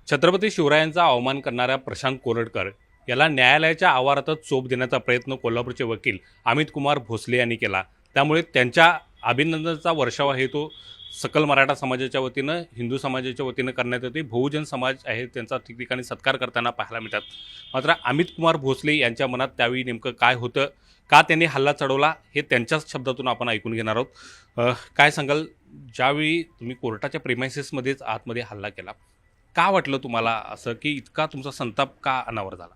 छत्रपती शिवरायांचा अवमान करणाऱ्या प्रशांत कोरटकर याला न्यायालयाच्या आवारातच चोप देण्याचा प्रयत्न कोल्हापूरचे वकील अमित कुमार भोसले यांनी केला। त्यामुळे त्यांच्या अभिनंदनाचा वर्षाव आहे तो सकल मराठा समाजाच्या वतीनं, हिंदू समाजाच्या वतीनं करण्यात येते। बहुजन समाज आहे त्यांचा ठिकठिकाणी सत्कार करताना पाहायला मिळतात। मात्र अमित कुमार भोसले यांच्या मनात त्यावेळी नेमकं काय होतं, का त्यांनी हल्ला चढवला, हे त्यांच्याच शब्दातून आपण ऐकून घेणार आहोत। काय सांगाल, ज्यावेळी तुम्ही कोर्टाच्या प्रिमायसेसमध्येच आतमध्ये हल्ला केला, का वाटलं तुम्हाला असं, की इतका तुमचा संताप का अनावर झाला?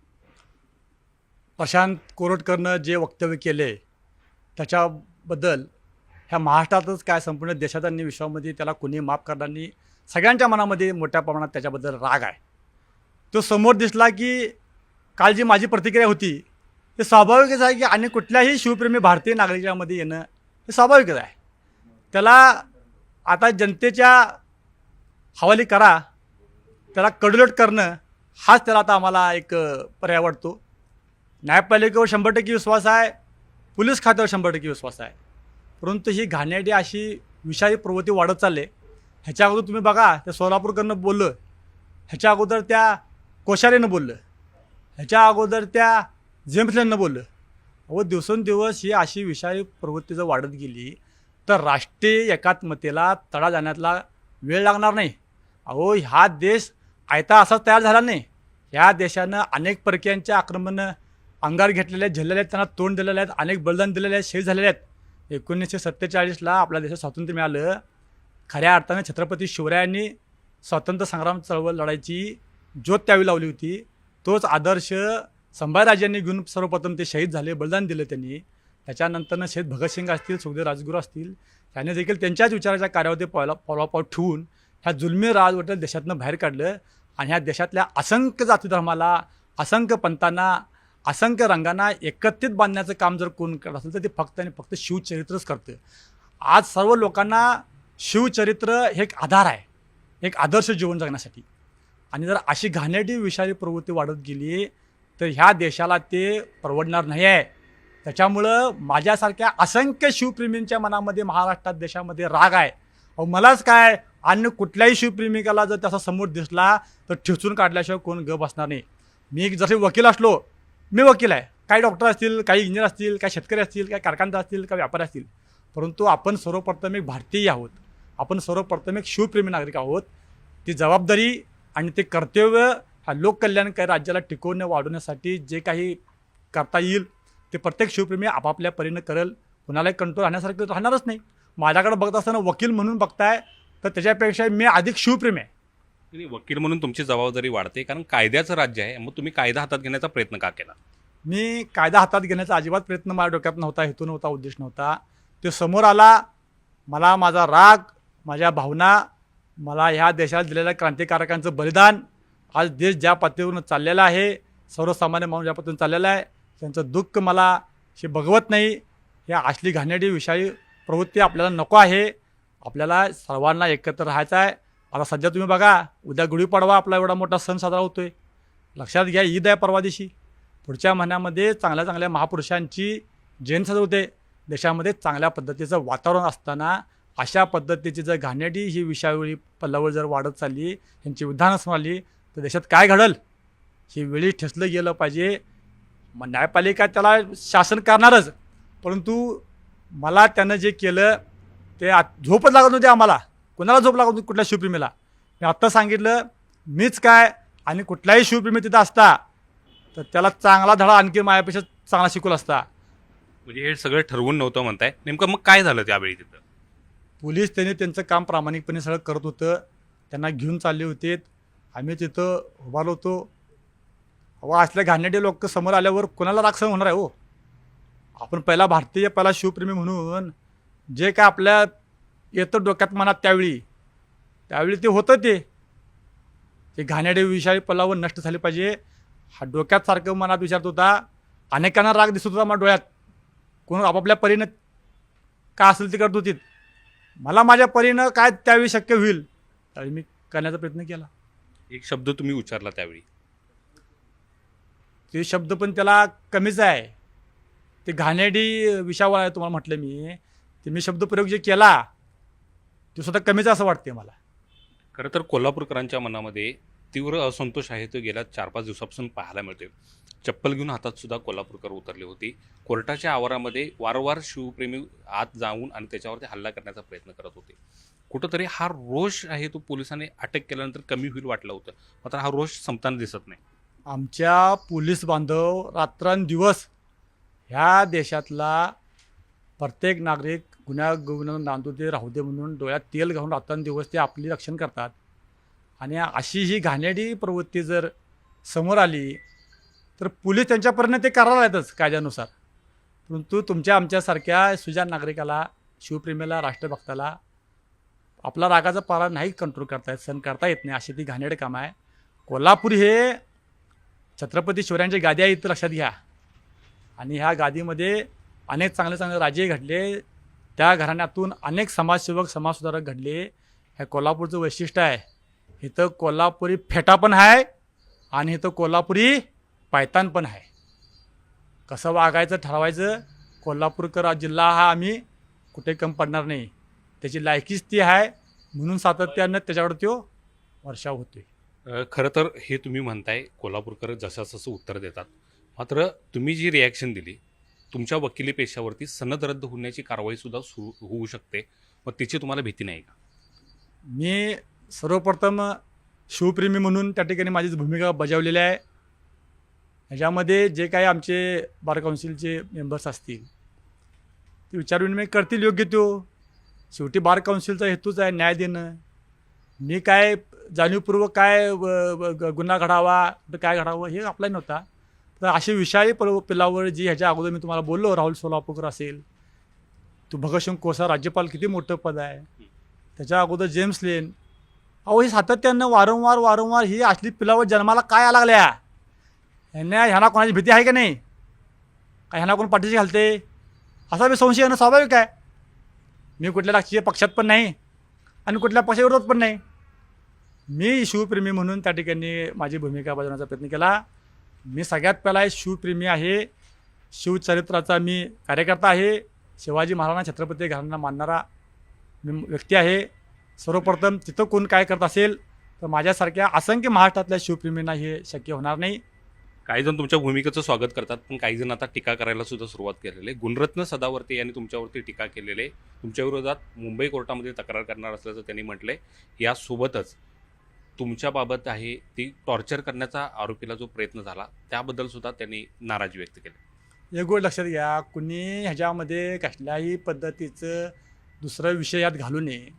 प्रशांत कोरटकरनं जे वक्तव्य केले त्याच्याबद्दल ह्या महाराष्ट्रातच काय संपूर्ण देशात आणि विश्वामध्ये त्याला कोणी माफ करणार नाही। सगळ्यांच्या मनामध्ये मोठ्या प्रमाणात त्याच्याबद्दल राग आहे। तो समोर दिसला की काल जी माझी प्रतिक्रिया होती ते स्वाभाविकच आहे की आणि कुठल्याही शिवप्रेमी भारतीय नागरिकांमध्ये येणं हे स्वाभाविकच आहे। त्याला आता जनतेच्या हवाली करा, त्याला कडलोट करणं हाच त्याला आता आम्हाला एक पर्याय वाटतो। न्यायपालिकेवर 100% विश्वास आहे, पोलीस खात्यावर 100% विश्वास आहे, परंतु ही घाणेरडी अशी विषारी प्रवृत्ती वाढत चालले। ह्याच्या अगोदर तुम्ही बघा, त्या सोलापूरकडनं बोललं, ह्याच्या अगोदर त्या कोश्यारीनं बोललं, ह्याच्या अगोदर त्या जेम्सलनं बोललं। व दिवसेंदिवस ही अशी विषारी प्रवृत्ती जर वाढत गेली तर राष्ट्रीय एकात्मतेला तडा जाण्याला वेळ लागणार नाही। अहो, हा देश आयता असाच तयार झाला नाही। ह्या देशानं अनेक परकीयांच्या आक्रमणं अंगार घेतलेले आहेत, झेललेले आहेत, त्यांना तोंड दिलेले आहेत, अनेक बलिदान दिलेले आहेत, शहीद झालेले आहेत। 1947ला आपल्या देशात स्वातंत्र्य मिळालं। खऱ्या अर्थाने छत्रपती शिवरायांनी स्वातंत्र्य संग्राम चळवळ लढायची ज्योत त्यावेळी लावली होती। तोच आदर्श संभाजीराजांनी घेऊन सर्वप्रथम ते शहीद झाले, बलिदान दिलं त्यांनी। त्याच्यानंतरनं शहीद भगतसिंग असतील, सुखदेव राजगुरू असतील, त्यांनी देखील त्यांच्याच विचाराच्या कार्यावरती पावलापाव ठेवून ह्या जुलमी राजवटीला देशातनं बाहेर काढलं आणि ह्या देशातल्या असंख्य जाती धर्माला, असंख्य पंथांना, असंख्य रंगांना एकत्रित बांधण्याचं काम जर कोण करत असेल तर ते फक्त आणि फक्त शिवचरित्रच करतं। आज सर्व लोकांना शिवचरित्र हे एक आधार आहे, एक आदर्श जीवन जगण्यासाठी। आणि जर अशी घाणेरडी विषारी प्रवृत्ती वाढत गेली तर ह्या देशाला ते परवडणार नाही आहे। त्याच्यामुळं माझ्यासारख्या असंख्य शिवप्रेमींच्या मनामध्ये महाराष्ट्रात देशामध्ये राग आहे। अहो, मलाच काय, अन्य कुठल्याही शिवप्रेमिकाला जर त्याचा समोर दिसला तर ठेचून काढल्याशिवाय कोण गप बसणार नाही। मी जसे वकील असलो, मी वकील आहे, काही डॉक्टर असतील, काही इंजिनियर असतील, काही शेतकरी असतील, काही कारखानदार असतील, काही व्यापारी असतील, परंतु आपण सर्वप्रथम एक भारतीय आहोत, आपण सर्वप्रथम एक शिवप्रेमी नागरिक आहोत। ती जबाबदारी आणि ते कर्तव्य हा लोककल्याणकारी राज्याला टिकवणं, वाढवण्यासाठी जे काही करता येईल ते प्रत्येक शिवप्रेमी आपापल्या परीनं करेल। कुणालाही कंट्रोल राहण्यासारखं राहणारच नाही। माझ्याकडे बघत असताना वकील म्हणून बघताय तर त्याच्यापेक्षा मी अधिक शिवप्रेमी आहे। आणि वकील म्हणून तुमची जबाबदारी वाढते, कारण कायद्याचं राज्य आहे। मग तुम्ही कायदा हातात घेण्याचा प्रयत्न का केला? मी कायदा हातात घेण्याचा अजिबात प्रयत्न माझ्या डोक्यात नव्हता, हेतू नव्हता, उद्देश नव्हता। ते समोर आला, मला माझा राग, माझ्या भावना, मला ह्या देशाला दिलेल्या क्रांतिकारकांचं बलिदान, आज देश ज्या पातळीवरून चाललेला आहे, सर्वसामान्य माणूस ज्या पातळीवरून चाललेला आहे, त्यांचं दुःख मला हे बघवत नाही। ह्या असली घाणेरडी विषारी प्रवृत्ती आपल्याला नको आहे। आपल्याला सर्वांना एकत्र राहायचं आहे। आता सध्या तुम्ही बघा, उद्या गुढीपाडवा आपला एवढा मोठा सण साजरा होतोय। लक्षात घ्या, ईद आहे परवा दिवशी। पुढच्या महिन्यामध्ये चांगल्या चांगल्या महापुरुषांची जयंती साजरी होते। देशामध्ये चांगल्या पद्धतीचं वातावरण असताना अशा पद्धतीची जर घाणेरडी ही विषावळी पल्लावर जर वाढत चालली, ह्यांची विधानं समोर आली तर देशात काय घडल ही वेळी ठेचलं गेलं पाहिजे। मग न्यायपालिका त्याला शासन करणारच, परंतु मला त्यानं जे केलं ते झोपच लागत नव्हती आम्हाला, कोणाला झोप लागत नव्हती, कुठल्या शिवप्रेमीला। मी आत्ता सांगितलं, मीच काय आणि कुठलाही शिवप्रेमी तिथं असता तर त्याला चांगला धडा आणखी माझ्यापेक्षा चांगला शिकवला असता। म्हणजे हे सगळं ठरवून नव्हतं म्हणताय, नेमकं मग काय झालं त्यावेळी तिथं? पोलीस त्यांनी त्यांचं काम प्रामाणिकपणे सगळं करत होतं, त्यांना घेऊन चालले होते, आम्ही तिथं उभारलो होतो। अहो, असल्या घाणेरडे लोक समोर आल्यावर कोणाला राग सहन होणार आहे? हो, आपण पहिला भारतीय, पहिला शिवप्रेमी म्हणून जे काय आपल्या येतं डोक्यात मनात त्यावेळी ते होतं, ते घाणेरडे विषारी पल्लावर नष्ट झाले पाहिजे हा डोक्यात सारखं मनात विचारत होता। अनेकांना राग दिसत होता माझ्या डोळ्यात, कोण आपापल्या परीनं का असेल ते करत होती। मला माझ्या परीनं काय त्यावेळी शक्य होईल त्यावेळी मी करण्याचा प्रयत्न केला। एक शब्द तुम्ही उच्चारला त्यावेळी, ते शब्द पण त्याला कमीच आहे। ते घाणेरडी विषयावर आहे तुम्हाला म्हटलं मी, ते मी शब्दप्रयोग जे केला तो सुद्धा कमीच असं वाटते मला। खरं तर कोल्हापूरकरांच्या मनामध्ये तीव्र असंतोष आहे तो गेल्या 4-5 दिवसापासून पाहायला मिळते. चप्पल घेऊन हातात सुद्धा कोल्हापूरकर उतरले होते. कोर्टाच्या आवारामध्ये वारंवार शिवप्रेमी आत जाऊन आणि त्याच्यावरती हल्ला करण्याचा प्रयत्न करत होते. कुठंतरी हा रोष आहे तो पोलिसांनी अटक केल्यानंतर कमी होईल वाटलं होतं, मात्र हा रोष संपताना दिसत नाही. आमच्या पोलीस बांधव रात्रंदिवस ह्या देशातला प्रत्येक नागरिक गुन्ह्यात नांदू दे राहू दे म्हणून डोळ्यात तेल घालून रात्रंदिवस ते आपली रक्षण करतात. आणि अशी ही घाणेरडी प्रवृत्ती जर समोर आली तर पोलीस त्यांच्यापर्यंत ते करायला येतच कायद्यानुसार. परंतु तुमच्या आमच्यासारख्या सुजाण नागरिकाला, शिवप्रेमीला, राष्ट्रभक्ताला आपला रागाचा पारा नाही कंट्रोल करता येत, सहन करता येत नाही, अशी ती घाणेरडी काम आहे. कोल्हापूर हे छत्रपती शिवरायांची गादी आहे, इथं लक्षात घ्या. आणि ह्या गादीमध्ये अनेक चांगले चांगले राजे घडले, त्या घराण्यातून अनेक समाजसेवक, समाजसुधारक घडले. हे कोल्हापूरचं वैशिष्ट्य आहे. इथं कोल्हापुरी फेटा पण आहे आणि इथं कोल्हापुरी पायतान पण आहे. कसं वागायचं ठरवायचं, कोल्हापूरकर जिल्हा हा आम्ही कुठे कमी पडणार नाही. त्याची लायकीच ती आहे, म्हणून सातत्यानं त्याच्याकडे तो वर्षाव होतोय. खरं तर हे तुम्ही म्हणताय कोल्हापूरकर जसं जसं उत्तर देतात, मात्र तुम्ही जी रिॲक्शन दिली, तुमच्या वकिली पेशावरती सनद रद्द होण्याची कारवाईसुद्धा सुरू होऊ शकते. मग तिची तुम्हाला भीती नाही का? मी सर्वप्रथम शिवप्रेमी म्हणून त्या ठिकाणी माझी भूमिका बजावलेली आहे. ह्याच्यामध्ये जे काही आमचे बार काउन्सिलचे मेंबर्स असतील ते विचारविनिमय करतील योग्य तो. शेवटी बार काउन्सिलचा हेतूच आहे न्याय देणं. मी काय जाणीवपूर्वक काय गुन्हा घडावा काय घडावं हे आपला नव्हता. तर असे विषारी पिलावर जी ह्याच्या अगोदर मी तुम्हाला बोललो, राहुल सोलापूरकर असेल, तो भगतसिंग कोसा राज्यपाल किती मोठं पद आहे, त्याच्या अगोदर जेम्स लेन, अहो हे सातत्यानं वारंवार ही असली पिलावर जन्माला काय आला लागल्या. ह्यांना कोणाची भीती आहे का नाही? काय ह्यांना कोण पाठीशी घालते असा बी संशय येणं स्वाभाविक आहे. मी कुठल्या राजकीय पक्षात पण नाही आणि कुठल्या पक्षाविरोधात पण नाही. मी शिवप्रेमी म्हणून त्या ठिकाणी माझी भूमिका बजावण्याचा प्रयत्न केला. मी सगळ्यात पहिला शिवप्रेमी आहे, शिवचरित्राचा मी कार्यकर्ता आहे, शिवाजी महाराजांना छत्रपती घराण्यांना मानणारा मी व्यक्ती आहे. सर्वप्रथम तिथं कोण काय करत असेल तर माझ्यासारख्या असंख्य महाराष्ट्रातल्या शिवप्रेमींना हे शक्य होणार नाही. काही जण तुमच्या भूमिकेचं स्वागत करतात, पण काही जण आता टीका करायला सुद्धा सुरुवात केलेली आहे. गुणरत्न सदावर्ते यांनी तुमच्यावरती टीका केलेली आहे. तुमच्या विरोधात मुंबई कोर्टामध्ये तक्रार करणार असल्याचं त्यांनी म्हटलंय. यासोबतच तुमच्याबाबत आहे ती टॉर्चर करण्याचा आरोपीला जो प्रयत्न झाला त्याबद्दल सुद्धा त्यांनी नाराजी व्यक्त केली. एक गोष्ट लक्षात घ्या, कुणी ह्याच्यामध्ये कसल्याही पद्धतीचं दुसरा विषय यात घालू नये.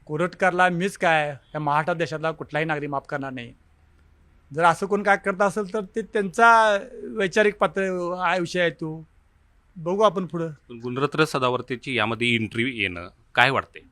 कोरटकरला मीच काय या महाराष्ट्र देशातला कुठलाही नागरिक माफ करणार नाही. जर असं कोण काय करत असेल तर ते त्यांचा वैचारिक पातळी हा विषय आहे. तो बघू आपण पुढं. गुणरत्न सदावर्तेची यामध्ये एंट्री येणं काय वाटते?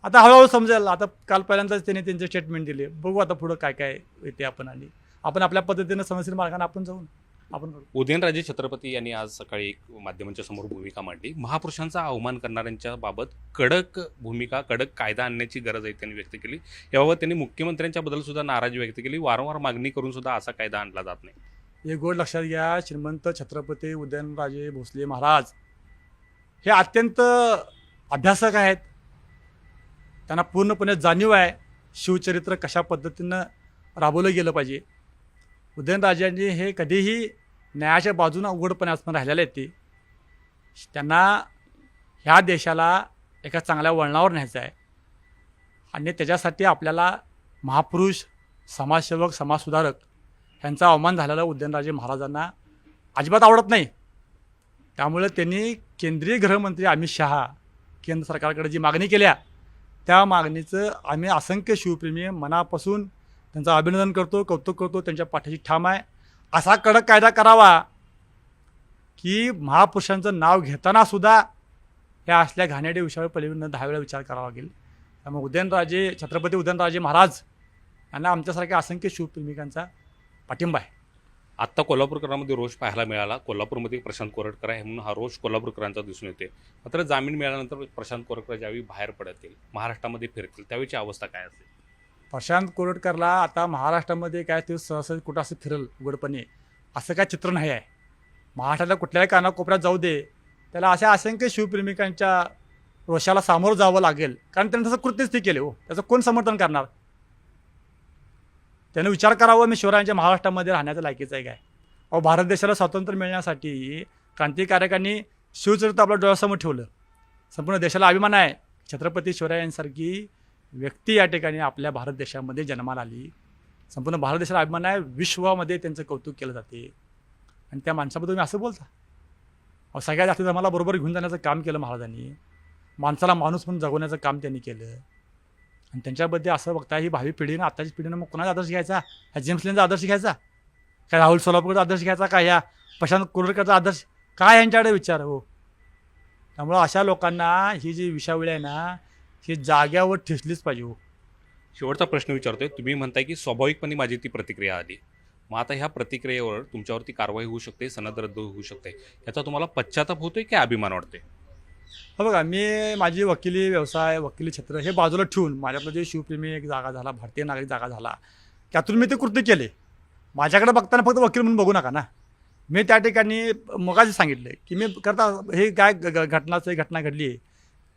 आता हळूहळू समजेल. आता काल पहिल्यांदाच त्यांनी त्यांचे स्टेटमेंट दिले. बघू आता पुढं काय काय येते. आपण आपल्या पद्धतीनं समस्या मार्गाने आपण जाऊन आपण करू. उदयनराजे छत्रपती यांनी आज सकाळी एक माध्यमांच्या समोर भूमिका मांडली. महापुरुषांचा अवमान करणाऱ्यांच्या बाबत कडक भूमिका, कडक कायदा आणण्याची गरज आहे त्यांनी व्यक्त केली. याबाबत त्यांनी मुख्यमंत्र्यांच्या बद्दल सुद्धा नाराजी व्यक्त केली. वारंवार मागणी करून सुद्धा असा कायदा आणला जात नाही. एक गोष्ट लक्षात घ्या, श्रीमंत छत्रपती उदयनराजे भोसले महाराज हे अत्यंत अभ्यासक आहेत. त्यांना पूर्णपणे जाणीव आहे शिवचरित्र कशा पद्धतीनं राबवलं गेलं पाहिजे. उदयनराजांनी हे कधीही न्यायाच्या बाजूनं उघडपणे असणं राहिलेले आहेत. ते त्यांना ह्या देशाला एका चांगल्या वळणावर न्यायचं आहे आणि त्याच्यासाठी आपल्याला महापुरुष, समाजसेवक, समाजसुधारक ह्यांचा अवमान झालेला उदयनराजे महाराजांना अजिबात आवडत नाही. त्यामुळे त्यांनी केंद्रीय गृहमंत्री अमित शहा केंद्र सरकारकडे जी मागणी केल्या त्या मागणीचं आम्ही असंख्य शिवप्रेमी मनापासून त्यांचं अभिनंदन करतो, कौतुक करतो. त्यांच्या पाठीशी ठाम आहे. असा कडक कायदा करावा की महापुरुषांचं नाव घेताना सुद्धा ह्या असल्या घाणेरड्या विषयावर पलीकडनं 10 वेळा विचार करावा लागेल. त्यामुळे छत्रपती उदयनराजे महाराज यांना आमच्यासारख्या असंख्य शिवप्रेमिकांचा पाठिंबा आहे. आत्ता कोल्हापूरकरांमध्ये रोष पाहायला मिळाला. कोल्हापूरमध्ये प्रशांत कोरटकर आहे म्हणून हा रोष कोल्हापूरकरांचा दिसून येते. मात्र जामीन मिळाल्यानंतर प्रशांत कोरटकर ज्यावेळी बाहेर पडतील, महाराष्ट्रामध्ये फिरतील, त्यावेळीची अवस्था काय असेल? प्रशांत कोरटकरला आता महाराष्ट्रामध्ये काय ते सहज कुठं असं फिरल उघडपणे असं काय चित्र नाही आहे. महाराष्ट्रातल्या कुठल्याही कानाकोपऱ्यात जाऊ दे, त्याला अशा असंख्य शिवप्रेमिकांच्या रोषाला सामोरं जावं लागेल. कारण त्यांनी तसं कृत्यच ते केले. हो, त्याचं कोण समर्थन करणार? त्यानं विचार करावा, मी शिवरायांच्या महाराष्ट्रामध्ये राहण्याचं लायकीचं आहे काय? अहो, भारत देशाला स्वातंत्र्य मिळण्यासाठी क्रांतिकारकांनी शिवचरित्र आपल्या डोळ्यासमोर ठेवलं. संपूर्ण देशाला अभिमान आहे, छत्रपती शिवरायांसारखी व्यक्ती या ठिकाणी आपल्या भारत देशामध्ये जन्माला आली. संपूर्ण भारत देशाला अभिमान आहे, विश्वामध्ये त्यांचं कौतुक केलं जाते. आणि त्या माणसाबद्दल तुम्ही असं बोलता? अहो, सगळ्या जाती धर्माला बरोबर घेऊन जाण्याचं काम केलं महाराजांनी. माणसाला माणूस म्हणून जगवण्याचं काम त्यांनी केलं. आणि त्यांच्याबद्दल असं बघता, ही भावी पिढीनं, आत्ताची पिढीनं मग कोणाचा आदर्श घ्यायचा? ह्या जेम्स लेनचा आदर्श घ्यायचा काय? राहुल सोलापूरचा आदर्श घ्यायचा का? ह्या प्रशांत कोरडकरचा आदर्श काय? यांच्याकडे विचार हो. त्यामुळं अशा लोकांना ही जी विषावळी आहे ना, ही जाग्यावर ठेचलीच पाहिजे हो. शेवटचा प्रश्न विचारतोय. तुम्ही म्हणताय की स्वाभाविकपणे माझी ती प्रतिक्रिया आली. मग आता ह्या प्रतिक्रियेवर तुमच्यावरती कारवाई होऊ शकते, सनद रद्द होऊ शकते. याचा तुम्हाला पश्चाताप होतोय की अभिमान वाटतोय? हो बघा, मी माझी वकिली व्यवसाय, वकिली क्षेत्र हे बाजूला ठेवून माझ्यातलं जे शिवप्रेमी एक जागा झाला, भारतीय नागरिक जागा झाला, त्यातून मी ते कृत्य केले. माझ्याकडे बघताना फक्त वकील म्हणून बघू नका ना. मी त्या ठिकाणी मगाशी सांगितलं की मी करता हे काय घटना घडली आहे,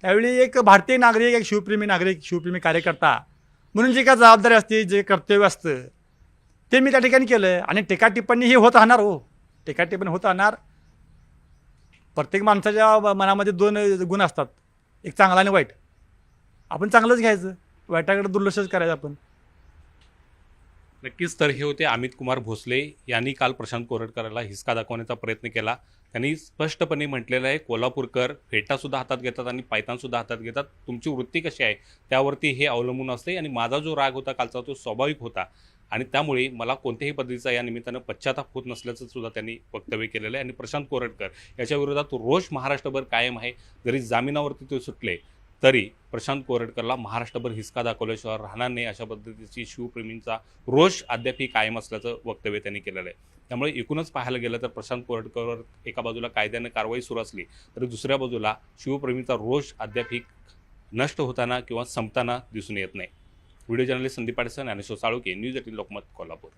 त्यावेळी एक भारतीय नागरिक, एक शिवप्रेमी नागरिक, शिवप्रेमी कार्यकर्ता म्हणून जी काय जबाबदारी असते, जे कर्तव्य असतं ते मी त्या ठिकाणी केलं. आणि टीका टिप्पणी ही होत राहणार हो, टीका टिप्पणी होत राहणार. प्रत्येक माणसाच्या मनामध्ये दोन गुण असतात, एक चांगला आणि वाईट. आपण चांगलंच घ्यायचं, वाईटाकडे दुर्लक्षच करायचं आपण. नक्कीच. तर हे होते अमित कुमार भोसले यांनी काल प्रशांत कोरटकरला हिसका दाखवण्याचा प्रयत्न केला. त्यांनी स्पष्टपणे म्हटलेलं आहे, कोल्हापूरकर फेटासुद्धा हातात घेतात आणि पायतानसुद्धा हातात घेतात. तुमची वृत्ती कशी आहे त्यावरती हे अवलंबून असते. आणि माझा जो राग होता कालचा तो स्वाभाविक होता आणि त्यामुळे मला कोणत्याही पद्धतीचा या निमित्तानं पश्चाताप होत नसल्याचं सुद्धा त्यांनी वक्तव्य केलेलं आहे. आणि प्रशांत कोरटकर याच्या विरोधात रोष महाराष्ट्रभर कायम आहे. जरी जामिनावरती ते सुटले तरी प्रशांत कोरटकरला महाराष्ट्रभर हिसका दाखवल्याशिवाय राहणार नाही, अशा पद्धतीची शिवप्रेमींचा रोष अद्यापही कायम असल्याचं वक्तव्य त्यांनी केलेलं आहे. त्यामुळे एकूणच पाहायला गेलं तर प्रशांत कोरटकरवर एका बाजूला कायद्याने कारवाई सुरू असली तरी दुसऱ्या बाजूला शिवप्रेमींचा रोष अद्यापही नष्ट होताना किंवा संपताना दिसून येत नाही. Video journalist Sandeep Patil, Dnyaneshwar Salunkhe, news 18 Lokmat, Kolhapur.